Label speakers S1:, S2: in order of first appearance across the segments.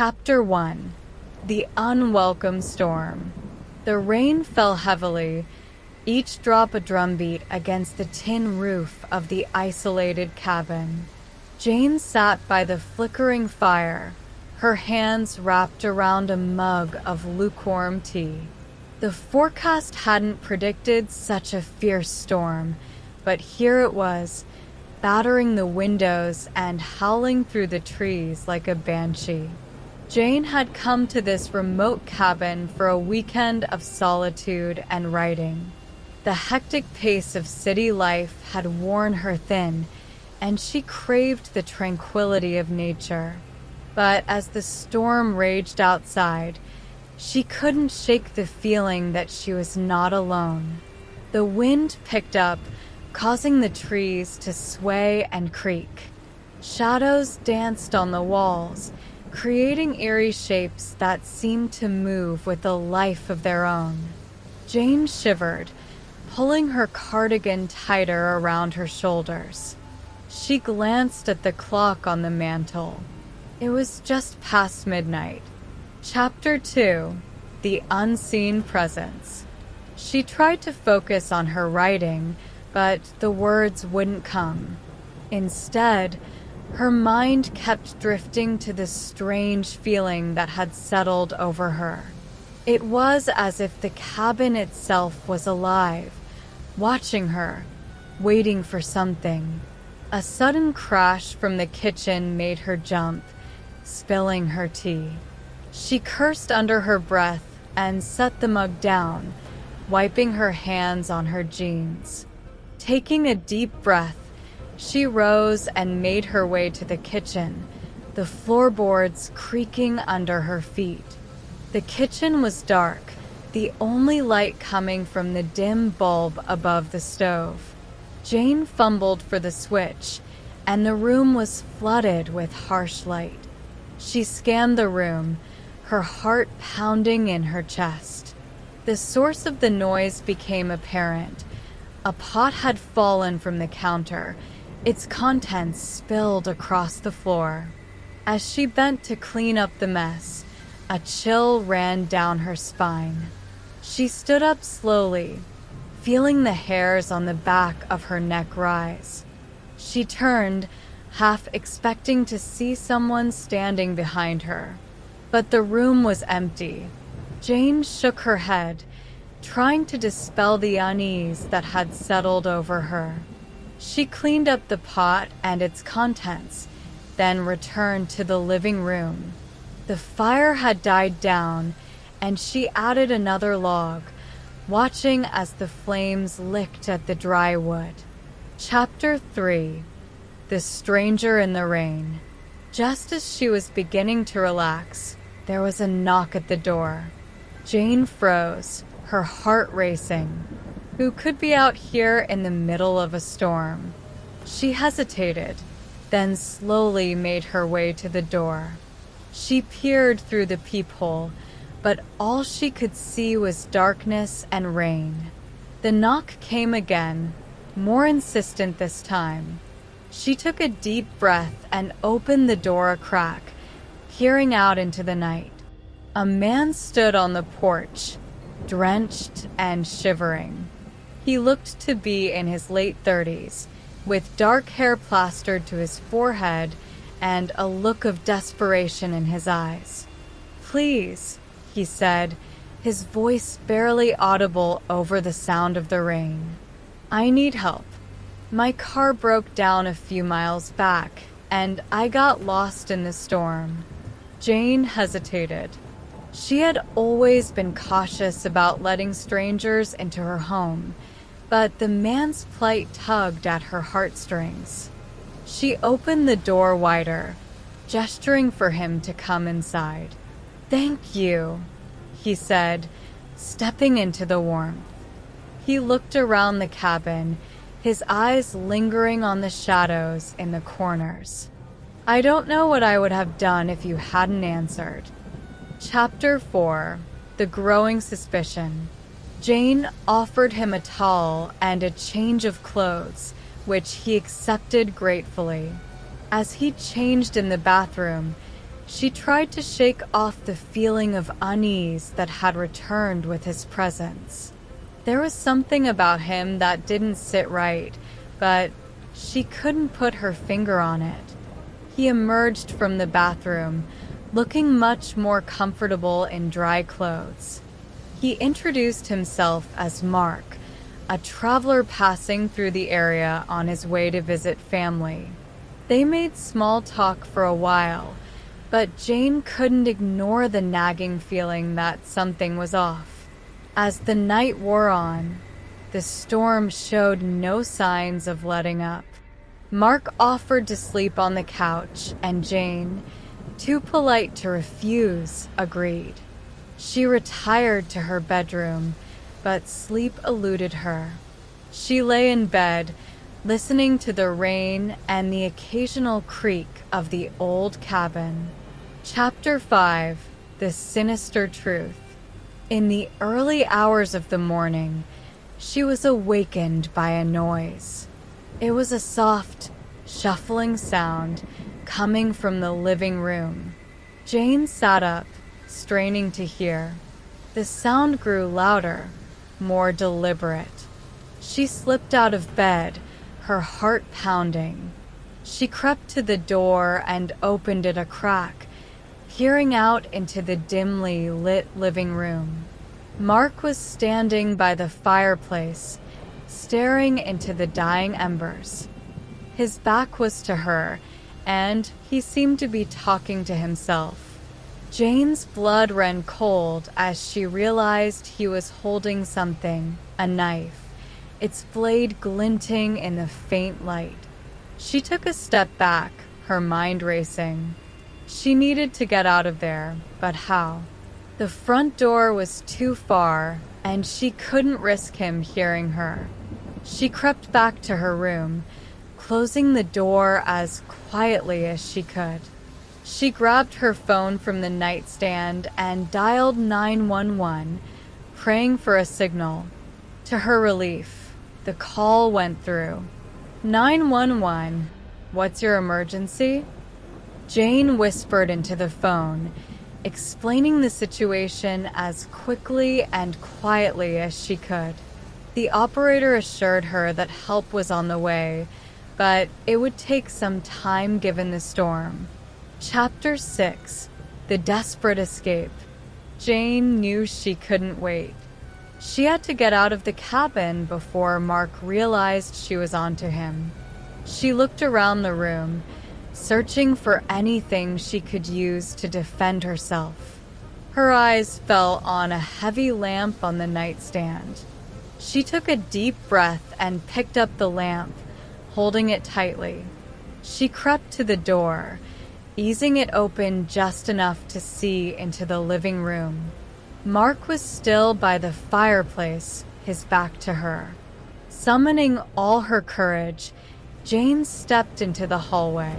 S1: Chapter 1. The Unwelcome Storm. The rain fell heavily, each drop a drumbeat against the tin roof of the isolated cabin. Jane sat by the flickering fire, her hands wrapped around a mug of lukewarm tea. The forecast hadn't predicted such a fierce storm, but here it was, battering the windows and howling through the trees like a banshee. Jane had come to this remote cabin for a weekend of solitude and writing. The hectic pace of city life had worn her thin, and she craved the tranquility of nature. But as the storm raged outside, she couldn't shake the feeling that she was not alone. The wind picked up, causing the trees to sway and creak. Shadows danced on the walls, creating eerie shapes that seemed to move with a life of their own. Jane shivered, pulling her cardigan tighter around her shoulders. She glanced at the clock on the mantel. It was just past midnight. Chapter 2. The Unseen Presence. She tried to focus on her writing, but the words wouldn't come. Instead, her mind kept drifting to the strange feeling that had settled over her. It was as if the cabin itself was alive, watching her, waiting for something. A sudden crash from the kitchen made her jump, spilling her tea. She cursed under her breath and set the mug down, wiping her hands on her jeans. Taking a deep breath, she rose and made her way to the kitchen, the floorboards creaking under her feet. The kitchen was dark, the only light coming from the dim bulb above the stove. Jane fumbled for the switch, and the room was flooded with harsh light. She scanned the room, her heart pounding in her chest. The source of the noise became apparent. A pot had fallen from the counter, its contents spilled across the floor. As she bent to clean up the mess, a chill ran down her spine. She stood up slowly, feeling the hairs on the back of her neck rise. She turned, half expecting to see someone standing behind her. But the room was empty. Jane shook her head, trying to dispel the unease that had settled over her. She cleaned up the pot and its contents, then returned to the living room. The fire had died down, and she added another log, watching as the flames licked at the dry wood. Chapter 3. The Stranger in the Rain. Just as she was beginning to relax, there was a knock at the door. Jane froze, her heart racing. Who could be out here in the middle of a storm? She hesitated, then slowly made her way to the door. She peered through the peephole, but all she could see was darkness and rain. The knock came again, more insistent this time. She took a deep breath and opened the door a crack, peering out into the night. A man stood on the porch, drenched and shivering. He looked to be in his late 30s, with dark hair plastered to his forehead and a look of desperation in his eyes. "Please," he said, his voice barely audible over the sound of the rain. "I need help. My car broke down a few miles back, and I got lost in the storm." Jane hesitated. She had always been cautious about letting strangers into her home, but the man's plight tugged at her heartstrings. She opened the door wider, gesturing for him to come inside. "Thank you," he said, stepping into the warmth. He looked around the cabin, his eyes lingering on the shadows in the corners. "I don't know what I would have done if you hadn't answered." Chapter 4. The Growing Suspicion. Jane offered him a towel and a change of clothes, which he accepted gratefully. As he changed in the bathroom, She tried to shake off the feeling of unease that had returned with his presence. There was something about him that didn't sit right, but she couldn't put her finger on it. He emerged from the bathroom, looking much more comfortable in dry clothes. He introduced himself as Mark, a traveler passing through the area on his way to visit family. They made small talk for a while, but Jane couldn't ignore the nagging feeling that something was off. As the night wore on, the storm showed no signs of letting up. Mark offered to sleep on the couch, and Jane, too polite to refuse, agreed. She retired to her bedroom, but sleep eluded her. She lay in bed, listening to the rain and the occasional creak of the old cabin. Chapter 5: The Sinister Truth. In the early hours of the morning, she was awakened by a noise. It was a soft, shuffling sound coming from the living room. Jane sat up, straining to hear. The sound grew louder, more deliberate. She slipped out of bed, her heart pounding. She crept to the door and opened it a crack, peering out into the dimly lit living room. Mark was standing by the fireplace, staring into the dying embers. His back was to her, and he seemed to be talking to himself. Jane's blood ran cold as she realized he was holding something, a knife, its blade glinting in the faint light. She took a step back, her mind racing. She needed to get out of there, but how? The front door was too far, and she couldn't risk him hearing her. She crept back to her room, closing the door as quietly as she could. She grabbed her phone from the nightstand and dialed 911, praying for a signal. To her relief, the call went through. 911, what's your emergency? Jane whispered into the phone, explaining the situation as quickly and quietly as she could. The operator assured her that help was on the way, but it would take some time given the storm. Chapter 6: The Desperate Escape. Jane knew she couldn't wait. She had to get out of the cabin before Mark realized she was onto him. She looked around the room, searching for anything she could use to defend herself. Her eyes fell on a heavy lamp on the nightstand. She took a deep breath and picked up the lamp, holding it tightly. She crept to the door, easing it open just enough to see into the living room. Mark was still by the fireplace, his back to her. Summoning all her courage, Jane stepped into the hallway.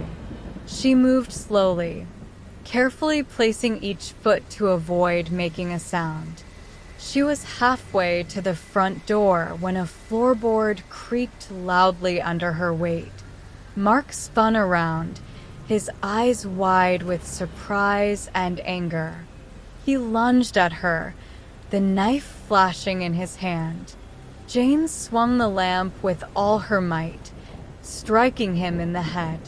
S1: She moved slowly, carefully placing each foot to avoid making a sound. She was halfway to the front door when a floorboard creaked loudly under her weight. Mark spun around, his eyes wide with surprise and anger. He lunged at her, the knife flashing in his hand. Jane swung the lamp with all her might, striking him in the head.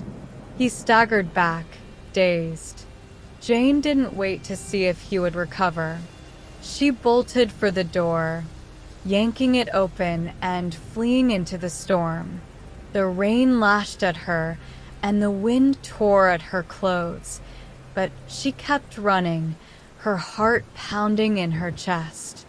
S1: He staggered back, dazed. Jane didn't wait to see if he would recover. She bolted for the door, yanking it open and fleeing into the storm. The rain lashed at her, and the wind tore at her clothes, but she kept running, her heart pounding in her chest.